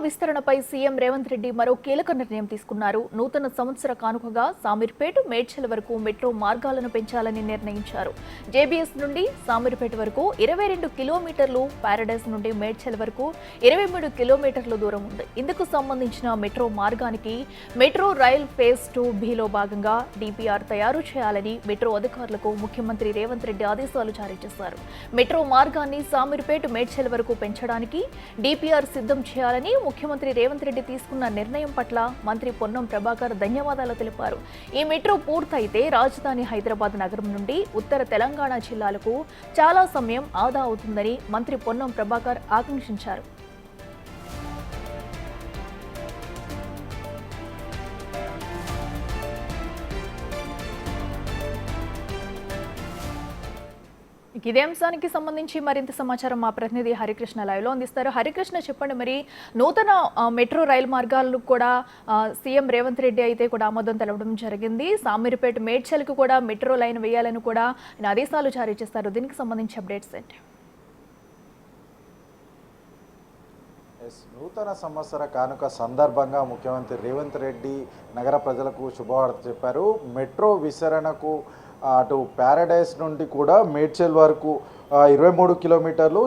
విస్తరణపై CM Revanth Reddy మరో కీలక నిర్ణయం తీసుకున్నారు. నూతన సంవత్సర కానుకగా సామీర్పేట్ మేడ్చల్ వరకు మెట్రో మార్గాలను పెంచాలని నిర్ణయించారు. జేబీఎస్ నుండి సామీర్పేట వరకు 22 కిలోమీటర్లు, పారడైస్ నుండి మేడ్చల్ వరకు 23 కిలోమీటర్ల దూరం ఉంది. ఇందుకు సంబంధించిన మెట్రో మార్గానికి మెట్రో రైల్ ఫేజ్ 2Bలో భాగంగా డిపిఆర్ తయారు చేయాలని మెట్రో అధికారులకు ముఖ్యమంత్రి రేవంత్ రెడ్డి ఆదేశాలు జారీ చేశారు. మెట్రో మార్గాన్ని సామీర్పేట్ మేడ్చల్ వరకు పెంచడానికి డిపిఆర్ సిద్ధం చేయాలని ముఖ్యమంత్రి రేవంత్ రెడ్డి తీసుకున్న నిర్ణయం పట్ల మంత్రి పొన్నం ప్రభాకర్ ధన్యవాదాలు తెలిపారు. ఈ మెట్రో పూర్తయితే రాజధాని హైదరాబాద్ నగరం నుండి ఉత్తర తెలంగాణ జిల్లాలకు చాలా సమయం ఆదా అవుతుందని మంత్రి పొన్నం ప్రభాకర్ ఆకాంక్షించారు. ఇదే అంశానికి సంబంధించి మరింత సమాచారం మా ప్రతినిధి హరికృష్ణ లైవ్లో అందిస్తారు. హరికృష్ణ, చెప్పండి, మరి నూతన మెట్రో రైలు మార్గాలను కూడా సీఎం రేవంత్ రెడ్డి అయితే కూడా ఆమోదం తెలపడం జరిగింది. సామీర్పేట మేడ్చల్కు కూడా మెట్రో లైన్ వేయాలని కూడా ఆయన ఆదేశాలు జారీ చేస్తారు. దీనికి సంబంధించి అప్డేట్స్ ఏంటి? నూతన సంవత్సర కానుక సందర్భంగా ముఖ్యమంత్రి రేవంత్ రెడ్డి నగర ప్రజలకు శుభవార్త చెప్పారు. మెట్రో విస్తరణకు అటు ప్యారడైస్ నుండి కూడా మేడ్చల్ వరకు 23 కిలోమీటర్లు,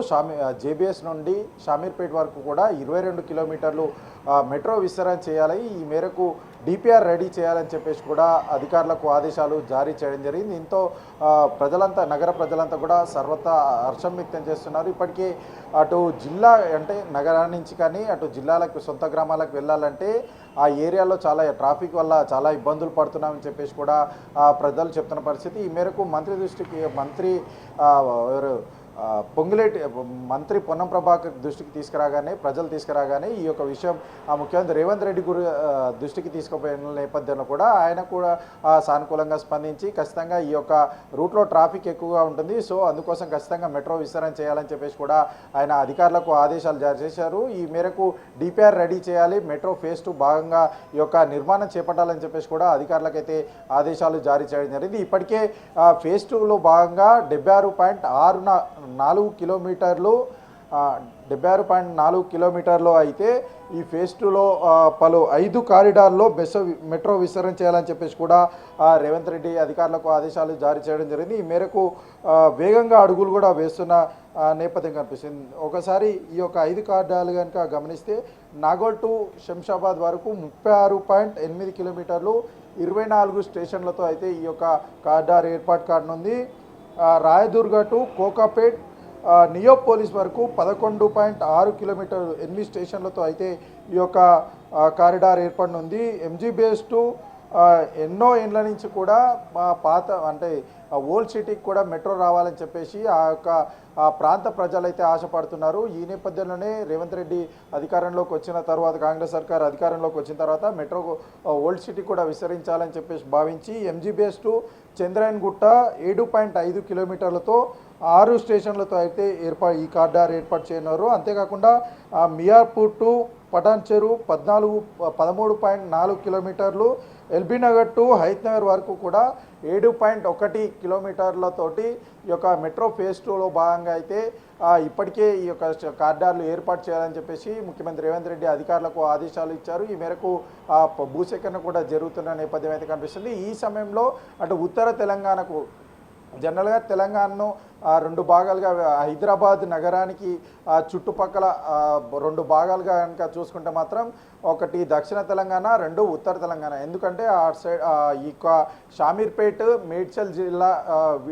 జేబీఎస్ నుండి షామీర్పేట్ వరకు కూడా 22 కిలోమీటర్లు మెట్రో విస్తరణ చేయాలి. ఈ మేరకు డిపిఆర్ రెడీ చేయాలని చెప్పేసి కూడా అధికారులకు ఆదేశాలు జారీ చేయడం జరిగింది. దీంతో ప్రజలంతా, నగర ప్రజలంతా కూడా సర్వత్రా హర్షం వ్యక్తం చేస్తున్నారు. ఇప్పటికే అటు జిల్లా అంటే నగరాల నుంచి కానీ అటు జిల్లాలకు, సొంత గ్రామాలకు వెళ్ళాలంటే ఆ ఏరియాలో చాలా ట్రాఫిక్ వల్ల చాలా ఇబ్బందులు పడుతున్నామని చెప్పేసి కూడా ప్రజలు చెప్తున్న పరిస్థితి. ఈ మేరకు మంత్రి పొన్నం ప్రభాకర్ దృష్టికి ప్రజలు తీసుకురాగానే ఈ యొక్క విషయం ముఖ్యమంత్రి రేవంత్ రెడ్డి దృష్టికి తీసుకుపోయిన నేపథ్యంలో కూడా ఆయన కూడా సానుకూలంగా స్పందించి ఖచ్చితంగా ఈ యొక్క రూట్లో ట్రాఫిక్ ఎక్కువగా ఉంటుంది, సో అందుకోసం ఖచ్చితంగా మెట్రో విస్తరణ చేయాలని చెప్పేసి కూడా ఆయన అధికారులకు ఆదేశాలు జారీ చేశారు. ఈ మేరకు డిపిఆర్ రెడీ చేయాలి, మెట్రో ఫేజ్ 2 భాగంగా ఈ యొక్క నిర్మాణం చేపట్టాలని చెప్పేసి కూడా అధికారులకైతే ఆదేశాలు జారీ చేయడం జరిగింది. ఇప్పటికే ఫేజ్ 2లో భాగంగా 76.4 కిలోమీటర్లు 76.4 కిలోమీటర్లు అయితే ఈ ఫేజ్ 2లో పలు 5 కారిడార్లో మెట్రో విస్తరణ చేయాలని చెప్పేసి కూడా రేవంత్ రెడ్డి అధికారులకు ఆదేశాలు జారీ చేయడం జరిగింది. ఈ మేరకు వేగంగా అడుగులు కూడా వేస్తున్న నేపథ్యం కనిపిస్తుంది. ఒకసారి ఈ యొక్క 5 కారిడార్లు కనుక గమనిస్తే నాగోల్ టు శంషాబాద్ వరకు 36.8 కిలోమీటర్లు 24 స్టేషన్లతో అయితే ఈ యొక్క కారిడార్ ఏర్పాటు కానుంది. రాయదుర్గ టు కోకాపేట్ నియోపోలిస్ వరకు 11.6 కిలోమీటర్లు 8 స్టేషన్లతో అయితే ఈ యొక్క కారిడార్ ఏర్పడనుంది. ఎంజీబీఎస్ టు ఎన్నో ఏండ్ల నుంచి కూడా పాత అంటే ఓల్డ్ సిటీకి కూడా మెట్రో రావాలని చెప్పేసి ఆ యొక్క ప్రాంత ప్రజలైతే ఆశపడుతున్నారు. ఈ నేపథ్యంలోనే రేవంత్ రెడ్డి అధికారంలోకి వచ్చిన తర్వాత, కాంగ్రెస్ సర్కార్ అధికారంలోకి వచ్చిన తర్వాత మెట్రో ఓల్డ్ సిటీ కూడా విస్తరించాలని చెప్పేసి భావించి ఎంజీబీఎస్ టు చంద్రాయన్గుట్ట 7.5 కిలోమీటర్లతో 6 స్టేషన్లతో అయితే ఈ కారిడార్ ఏర్పాటు చేయనున్నారు. అంతేకాకుండా మియాపూర్ టు పటాన్ చెరు 13.4 కిలోమీటర్లు, ఎల్బీ నగర్ టు హైత్ నగర్ వరకు కూడా 7.1 కిలోమీటర్లతోటి ఈ యొక్క మెట్రో ఫేజ్ 2లో భాగంగా అయితే ఇప్పటికే ఈ యొక్క కారిడార్లు ఏర్పాటు చేయాలని చెప్పేసి ముఖ్యమంత్రి రేవంత్ రెడ్డి అధికారులకు ఆదేశాలు ఇచ్చారు. ఈ మేరకు భూసేకరణ కూడా జరుగుతున్న నేపథ్యం అయితే కనిపిస్తుంది. ఈ సమయంలో అటు ఉత్తర తెలంగాణకు, జనరల్గా తెలంగాణను 2 భాగాలుగా, హైదరాబాద్ నగరానికి చుట్టుపక్కల 2 భాగాలుగా కనుక చూసుకుంటే మాత్రం ఒకటి దక్షిణ తెలంగాణ, 2 ఉత్తర తెలంగాణ. ఎందుకంటే ఆ సైడ్ ఈ షామీర్పేట్ మేడ్చల్ జిల్లా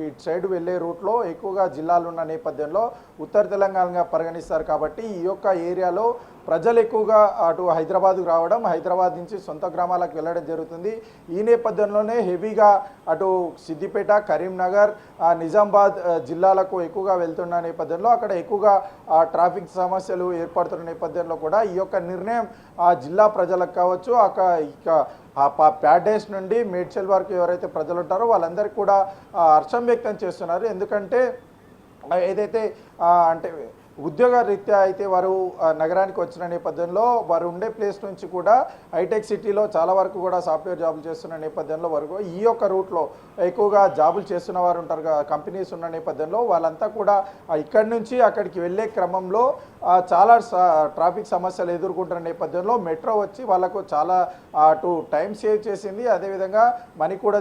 ఇటు సైడ్ వెళ్ళే రూట్లో ఎక్కువగా జిల్లాలు ఉన్న నేపథ్యంలో ఉత్తర తెలంగాణగా పరిగణిస్తారు. కాబట్టి ఈ యొక్క ఏరియాలో ప్రజలు ఎక్కువగా అటు హైదరాబాద్కు రావడం, హైదరాబాద్ నుంచి సొంత గ్రామాలకు వెళ్ళడం జరుగుతుంది. ఈ నేపథ్యంలోనే హెవీగా అటు సిద్దిపేట, కరీంనగర్, నిజామాబాద్ జిల్లాలకు ఎక్కువగా వెళ్తున్న నేపథ్యంలో అక్కడ ఎక్కువగా ట్రాఫిక్ సమస్యలు ఏర్పడుతున్న నేపథ్యంలో కూడా ఈ యొక్క నిర్ణయం ఆ జిల్లా ప్రజలకు కావచ్చు, ప్యారడైస్ నుండి మేడ్చల్ వరకు ఎవరైతే ప్రజలు ఉంటారో వాళ్ళందరికీ కూడా హర్షం వ్యక్తం చేస్తున్నారు. ఎందుకంటే ఏదైతే అంటే ఉద్యోగ రీత్యా అయితే వారు నగరానికి వచ్చిన నేపథ్యంలో వారు ఉండే ప్లేస్ నుంచి కూడా హైటెక్ సిటీలో చాలా వరకు కూడా సాఫ్ట్వేర్ జాబులు చేస్తున్న నేపథ్యంలో వరకు ఈ యొక్క రూట్లో ఎక్కువగా జాబులు చేస్తున్న వారు ఉంటారు కంపెనీస్ ఉన్న నేపథ్యంలో వాళ్ళంతా కూడా ఇక్కడి నుంచి అక్కడికి వెళ్ళే క్రమంలో చాలా ట్రాఫిక్ సమస్యలు ఎదుర్కొంటున్న నేపథ్యంలో మెట్రో వచ్చి వాళ్ళకు చాలా అటు టైం సేవ్ చేసింది, అదేవిధంగా మనీ కూడా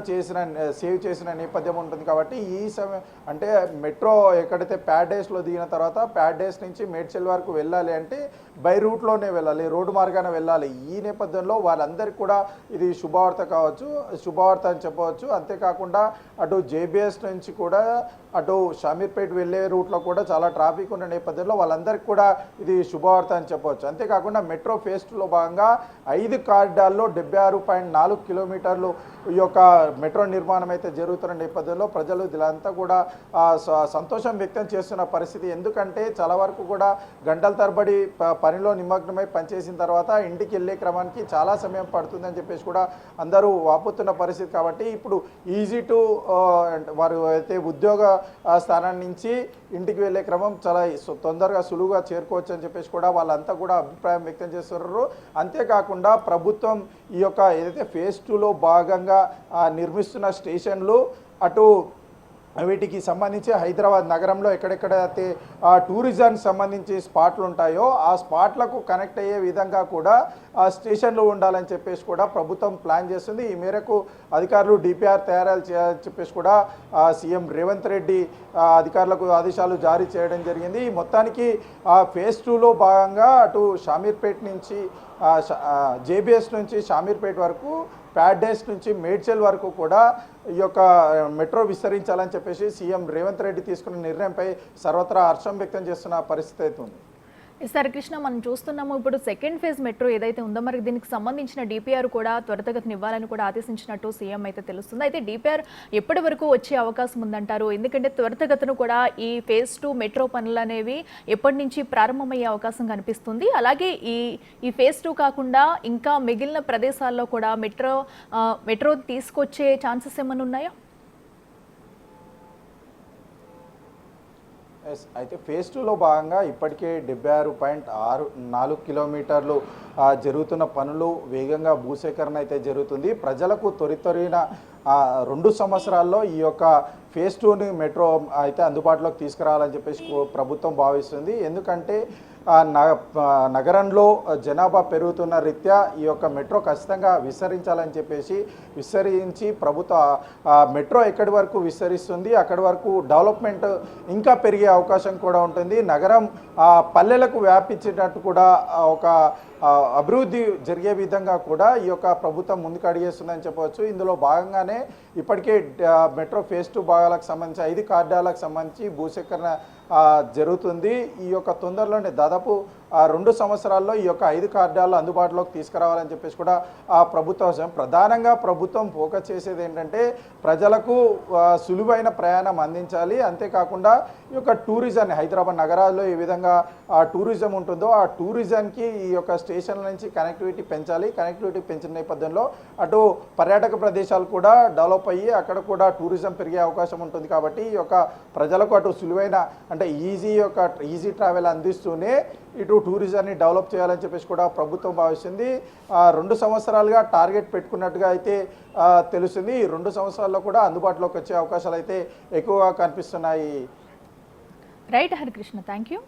సేవ్ చేసిన నేపథ్యం ఉంటుంది. కాబట్టి ఈ సమయం అంటే మెట్రో ఎక్కడైతే ప్యారడైస్లో దిగిన తర్వాత ప్యారడైస్ నుంచి మేడ్చల్ వరకు వెళ్ళాలి అంటే బై రూట్లోనే వెళ్ళాలి, రోడ్డు మార్గాన వెళ్ళాలి. ఈ నేపథ్యంలో వాళ్ళందరికీ కూడా ఇది శుభవార్త అని చెప్పవచ్చు. అంతేకాకుండా అటు జేబీఎస్ నుంచి కూడా అటు షామీర్పేట వెళ్ళే రూట్లో కూడా చాలా ట్రాఫిక్ ఉన్న నేపథ్యంలో వాళ్ళందరికీ కూడా ఇది శుభవార్త అని చెప్పవచ్చు. అంతేకాకుండా మెట్రో ఫేజ్ 2లో భాగంగా 5 కారిడార్లో 76.4 కిలోమీటర్లు ఈ యొక్క మెట్రో నిర్మాణం అయితే జరుగుతున్న నేపథ్యంలో ప్రజలు ఇదంతా కూడా సంతోషం వ్యక్తం చేస్తున్న పరిస్థితి. ఎందుకంటే చాలా వరకు కూడా గంటల తరబడి పనిలో నిమగ్నమై పనిచేసిన తర్వాత ఇంటికి వెళ్ళే క్రమానికి చాలా సమయం పడుతుందని చెప్పేసి కూడా అందరూ వాపుతున్న పరిస్థితి. కాబట్టి ఇప్పుడు ఈజీ టు వారు అయితే ఉద్యోగ స్థానం నుంచి ఇంటికి వెళ్ళే క్రమం చాలా తొందరగా సులువుగా చేరుకోవచ్చు అని చెప్పేసి కూడా వాళ్ళంతా కూడా అభిప్రాయం వ్యక్తం చేస్తున్నారు. అంతేకాకుండా ప్రభుత్వం ఈ యొక్క ఏదైతే ఫేజ్ 2లో భాగంగా నిర్మిస్తున్న స్టేషన్లు అటు వీటికి సంబంధించి హైదరాబాద్ నగరంలో ఎక్కడెక్కడైతే టూరిజంకి సంబంధించి స్పాట్లు ఉంటాయో ఆ స్పాట్లకు కనెక్ట్ అయ్యే విధంగా కూడా స్టేషన్లు ఉండాలని చెప్పేసి కూడా ప్రభుత్వం ప్లాన్ చేస్తుంది. ఈ మేరకు అధికారులు డిపిఆర్ తయారు చేయాలని చెప్పేసి కూడా సీఎం రేవంత్ రెడ్డి అధికారులకు ఆదేశాలు జారీ చేయడం జరిగింది. మొత్తానికి ఫేజ్ 2లో భాగంగా అటు షామీర్పేట నుంచి జేబీఎస్ నుంచి షామీర్పేట వరకు, ప్యారడైస్ నుంచి మేడ్చల్ వరకు కూడా ఈ యొక్క మెట్రో విస్తరించాలని చెప్పేసి సీఎం రేవంత్ రెడ్డి తీసుకున్న నిర్ణయంపై సర్వత్రా హర్షం వ్యక్తం చేస్తున్న పరిస్థితి అయితే ఉంది. సరే కృష్ణ, మనం చూస్తున్నాము ఇప్పుడు సెకండ్ ఫేజ్ మెట్రో ఏదైతే ఉందో మరి దీనికి సంబంధించిన డిపిఆర్ కూడా త్వరితగతిన ఇవ్వాలని కూడా ఆదేశించినట్టు సీఎం అయితే తెలుస్తుంది. అయితే డిపిఆర్ ఎప్పటి వరకు వచ్చే అవకాశం ఉందంటారు? ఎందుకంటే త్వరితగతిన కూడా ఈ ఫేజ్ 2 మెట్రో పనులు అనేవి ఎప్పటి నుంచి ప్రారంభమయ్యే అవకాశం కనిపిస్తుంది. అలాగే ఈ ఫేజ్ 2 కాకుండా ఇంకా మిగిలిన ప్రదేశాల్లో కూడా మెట్రో తీసుకొచ్చే ఛాన్సెస్ ఏమైనా ఉన్నాయా? అయితే ఫేజ్ 2లో భాగంగా ఇప్పటికే 76.4 కిలోమీటర్లు జరుగుతున్న పనులు వేగంగా భూసేకరణ అయితే జరుగుతుంది. ప్రజలకు త్వరిన 2 సంవత్సరాల్లో ఈ యొక్క ఫేజ్ 2ని మెట్రో అయితే అందుబాటులోకి తీసుకురావాలని చెప్పేసి ప్రభుత్వం భావిస్తుంది. ఎందుకంటే నగరంలో జనాభా పెరుగుతున్న రీత్యా ఈ యొక్క మెట్రో ఖచ్చితంగా విస్తరించాలని చెప్పేసి విస్తరించి ప్రభుత్వ మెట్రో ఎక్కడి వరకు విస్తరిస్తుంది అక్కడి వరకు డెవలప్మెంట్ ఇంకా పెరిగే అవకాశం కూడా ఉంటుంది. నగరం పల్లెలకు వ్యాపించేటట్టు కూడా ఒక అభివృద్ధి జరిగే విధంగా కూడా ఈ యొక్క ప్రభుత్వం ముందుకు అడిగేస్తుందని చెప్పవచ్చు. ఇందులో భాగంగానే ఇప్పటికే మెట్రో ఫేజ్ 2 భాగాలకు సంబంధించి 5 కారిడార్లకు సంబంధించి భూసేకరణ జరుగుతుంది. ఈ యొక్క తొందరలోనే దాదాపు 2 సంవత్సరాల్లో ఈ యొక్క 5 కారిడార్లు అందుబాటులోకి తీసుకురావాలని చెప్పేసి కూడా ప్రభుత్వం ప్రధానంగా ప్రభుత్వం ఫోకస్ చేసేది ఏంటంటే ప్రజలకు సులువైన ప్రయాణం అందించాలి. అంతేకాకుండా ఈ యొక్క టూరిజాన్ని హైదరాబాద్ నగరాల్లో ఏ విధంగా టూరిజం ఉంటుందో ఆ టూరిజంకి ఈ యొక్క స్టేషన్ల నుంచి కనెక్టివిటీ పెంచాలి. కనెక్టివిటీ పెంచిన నేపథ్యంలో అటు పర్యాటక ప్రదేశాలు కూడా డెవలప్ అయ్యి అక్కడ కూడా టూరిజం పెరిగే అవకాశం ఉంటుంది. కాబట్టి ఈ యొక్క ప్రజలకు అటు సులువైన అంటే ఈజీ ట్రావెల్ అందిస్తూనే ఇటు టూరిజాన్ని డెవలప్ చేయాలని చెప్పేసి కూడా ప్రభుత్వం భావిస్తుంది. 2 సంవత్సరాలుగా టార్గెట్ పెట్టుకున్నట్టుగా అయితే తెలుస్తుంది. ఈ 2 సంవత్సరాల్లో కూడా అందుబాటులోకి వచ్చే అవకాశాలు అయితే ఎక్కువగా కనిపిస్తున్నాయి. Right Harikrishna, thank you.